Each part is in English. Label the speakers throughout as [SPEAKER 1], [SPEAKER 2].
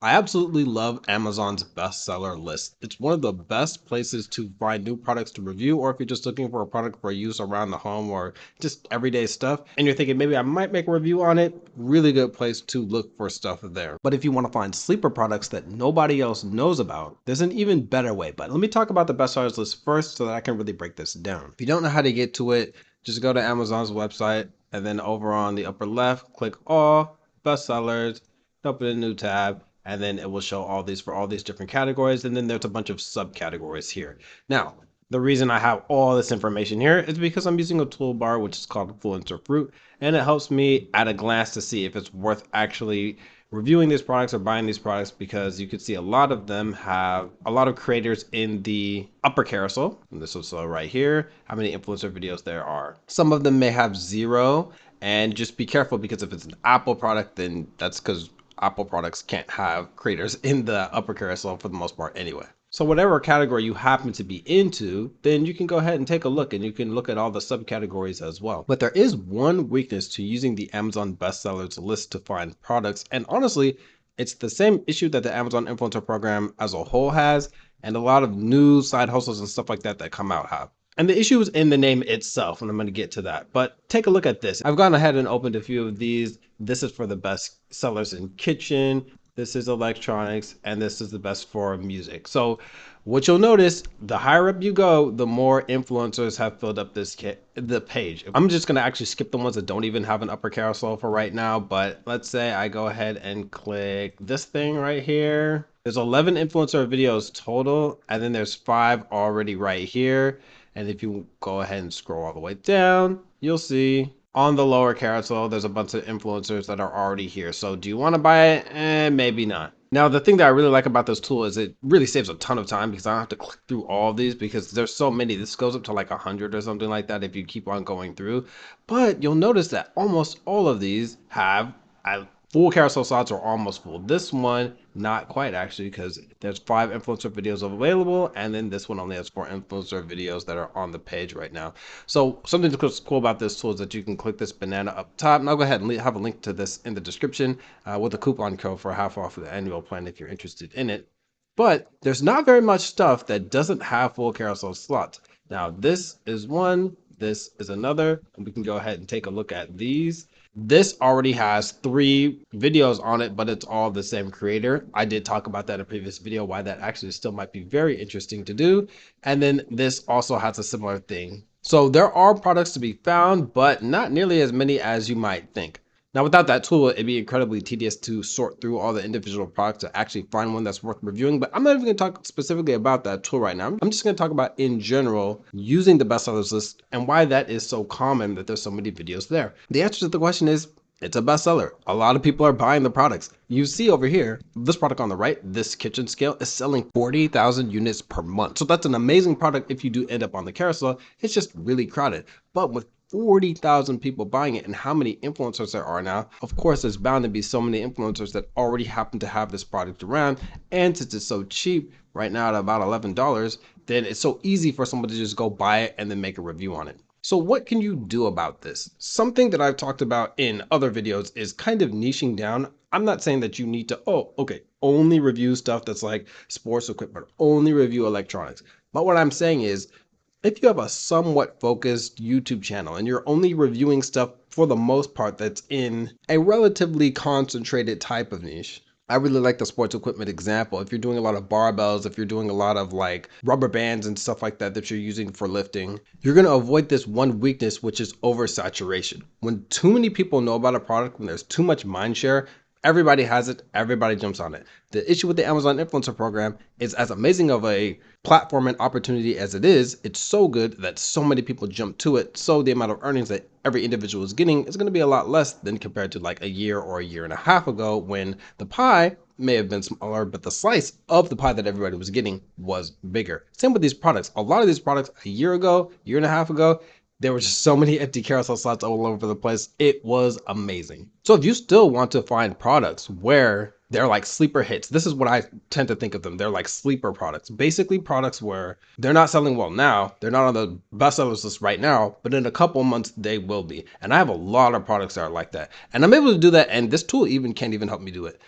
[SPEAKER 1] I absolutely love Amazon's bestseller list. It's one of the best places to find new products to review, or if you're just looking for a product for use around the home or just everyday stuff, and you're thinking maybe I might make a review on it, really good place to look for stuff there. But if you want to find sleeper products that nobody else knows about, there's an even better way. But let me talk about the bestsellers list first so that I can really break this down. If you don't know how to get to it, just go to Amazon's website and then over on the upper left, click all bestsellers, open a new tab, and then it will show all these for all these different categories, and then there's a bunch of subcategories here. Now, the reason I have all this information here is because I'm using a toolbar which is called Influencer Fruit, and it helps me at a glance to see if it's worth actually reviewing these products or buying these products, because you can see a lot of them have a lot of creators in the upper carousel, and this will show right here how many influencer videos there are. Some of them may have zero, and just be careful because if it's an Apple product, then that's because Apple products can't have creators in the upper carousel for the most part anyway. So whatever category you happen to be into, then you can go ahead and take a look, and you can look at all the subcategories as well. But there is one weakness to using the Amazon bestsellers list to find products. And honestly, it's the same issue that the Amazon influencer program as a whole has, and a lot of new side hustles and stuff like that that come out have. And the issue is in the name itself, and I'm going to get to that. But take a look at this. I've gone ahead and opened a few of these. This is for the best sellers in kitchen. This is electronics, and this is the best for music. So what you'll notice, the higher up you go, the more influencers have filled up the page. I'm just going to actually skip the ones that don't even have an upper carousel for right now. But let's say I go ahead and click this thing right here. There's 11 influencer videos total, and then there's 5 already right here. And if you go ahead and scroll all the way down, you'll see on the lower carousel, there's a bunch of influencers that are already here. So do you want to buy it? Maybe not. Now, the thing that I really like about this tool is it really saves a ton of time because I don't have to click through all of these because there's so many. This goes up to like 100 or something like that if you keep on going through. But you'll notice that almost all of these have full carousel slots are almost full. This one, not quite actually, because there's 5 influencer videos available, and then this one only has 4 influencer videos that are on the page right now. So something that's cool about this tool is that you can click this banana up top, and I'll go ahead and have a link to this in the description with a coupon code for half off of the annual plan if you're interested in it. But there's not very much stuff that doesn't have full carousel slots. Now, this is one, this is another, and we can go ahead and take a look at these. This already has 3 videos on it, but it's all the same creator. I did talk about that in a previous video, why that actually still might be very interesting to do. And then this also has a similar thing. So there are products to be found, but not nearly as many as you might think. Now, without that tool, it'd be incredibly tedious to sort through all the individual products to actually find one that's worth reviewing. But I'm not even going to talk specifically about that tool right now. I'm just going to talk about in general using the bestsellers list and why that is so common that there's so many videos there. The answer to the question is it's a bestseller. A lot of people are buying the products. You see over here, this product on the right, this kitchen scale, is selling 40,000 units per month. So that's an amazing product if you do end up on the carousel. It's just really crowded. But with 40,000 people buying it and how many influencers there are now, of course there's bound to be so many influencers that already happen to have this product around. And since it's so cheap right now at about $11, then it's so easy for someone to just go buy it and then make a review on it. So what can you do about this? Something that I've talked about in other videos is kind of niching down. I'm not saying that you need to, only review stuff that's like sports equipment, only review electronics. But what I'm saying is, if you have a somewhat focused YouTube channel and you're only reviewing stuff for the most part that's in a relatively concentrated type of niche, I really like the sports equipment example. If you're doing a lot of barbells, if you're doing a lot of like rubber bands and stuff like that that you're using for lifting, you're going to avoid this one weakness, which is oversaturation. When too many people know about a product, when there's too much mind share, everybody has it, everybody jumps on it. The issue with the Amazon influencer program is, as amazing of a platform and opportunity as it is, it's so good that so many people jump to it. So the amount of earnings that every individual is getting is going to be a lot less than compared to like a year or a year and a half ago, when the pie may have been smaller, but the slice of the pie that everybody was getting was bigger. Same with these products. A lot of these products a year ago, year and a half ago, there were just so many empty carousel slots all over the place. It was amazing. So if you still want to find products where they're like sleeper hits, this is what I tend to think of them. They're like sleeper products, basically products where they're not selling well now. They're not on the bestsellers list right now, but in a couple months they will be. And I have a lot of products that are like that. And I'm able to do that. And this tool even can't even help me do it.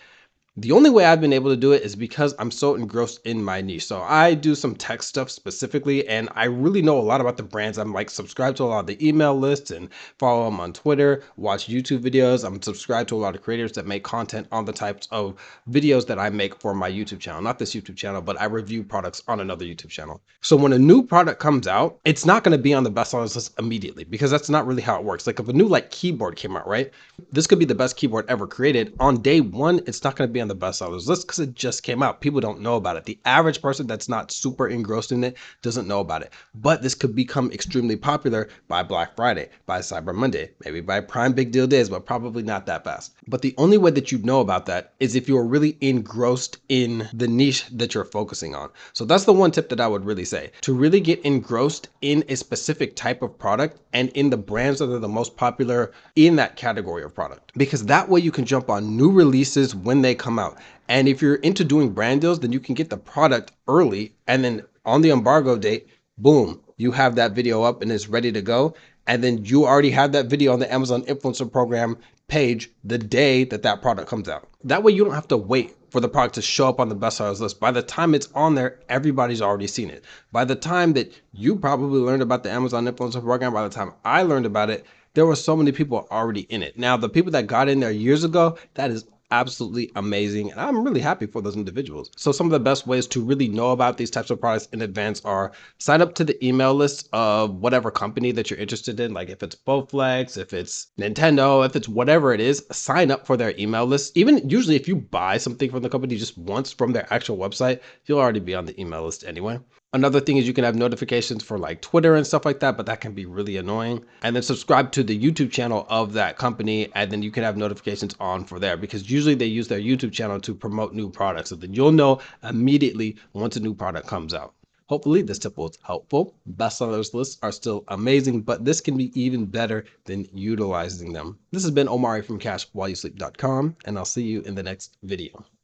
[SPEAKER 1] The only way I've been able to do it is because I'm so engrossed in my niche. So I do some tech stuff specifically, and I really know a lot about the brands. I'm like subscribed to a lot of the email lists and follow them on Twitter, watch YouTube videos. I'm subscribed to a lot of creators that make content on the types of videos that I make for my YouTube channel. Not this YouTube channel, but I review products on another YouTube channel. So when a new product comes out, it's not going to be on the best sellers list immediately because that's not really how it works. Like if a new like keyboard came out, right? This could be the best keyboard ever created. On day one, it's not going to be on the best sellers list because it just came out. People don't know about it. The average person that's not super engrossed in it doesn't know about it. But this could become extremely popular by Black Friday, by Cyber Monday, maybe by Prime Big Deal Days, but probably not that fast. But the only way that you know about that is if you're really engrossed in the niche that you're focusing on. So that's the one tip that I would really say, to really get engrossed in a specific type of product and in the brands that are the most popular in that category of product, because that way you can jump on new releases when they come out. And if you're into doing brand deals, then you can get the product early, and then on the embargo date, boom, you have that video up and it's ready to go. And then you already have that video on the Amazon Influencer Program page the day that that product comes out. That way you don't have to wait for the product to show up on the bestsellers list. By the time it's on there, everybody's already seen it. By the time that you probably learned about the Amazon Influencer Program, by the time I learned about it, there were so many people already in it. Now, the people that got in there years ago, that is absolutely amazing, and I'm really happy for those individuals. So some of the best ways to really know about these types of products in advance are sign up to the email list of whatever company that you're interested in. Like if it's Bowflex, if it's Nintendo, if it's whatever it is, sign up for their email list. Even usually if you buy something from the company just once from their actual website, you'll already be on the email list anyway. Another thing is you can have notifications for like Twitter and stuff like that, but that can be really annoying. And then subscribe to the YouTube channel of that company, and then you can have notifications on for there, because usually they use their YouTube channel to promote new products. So then you'll know immediately once a new product comes out. Hopefully this tip was helpful. Bestsellers lists are still amazing, but this can be even better than utilizing them. This has been Omari from CashWhileYouSleep.com, and I'll see you in the next video.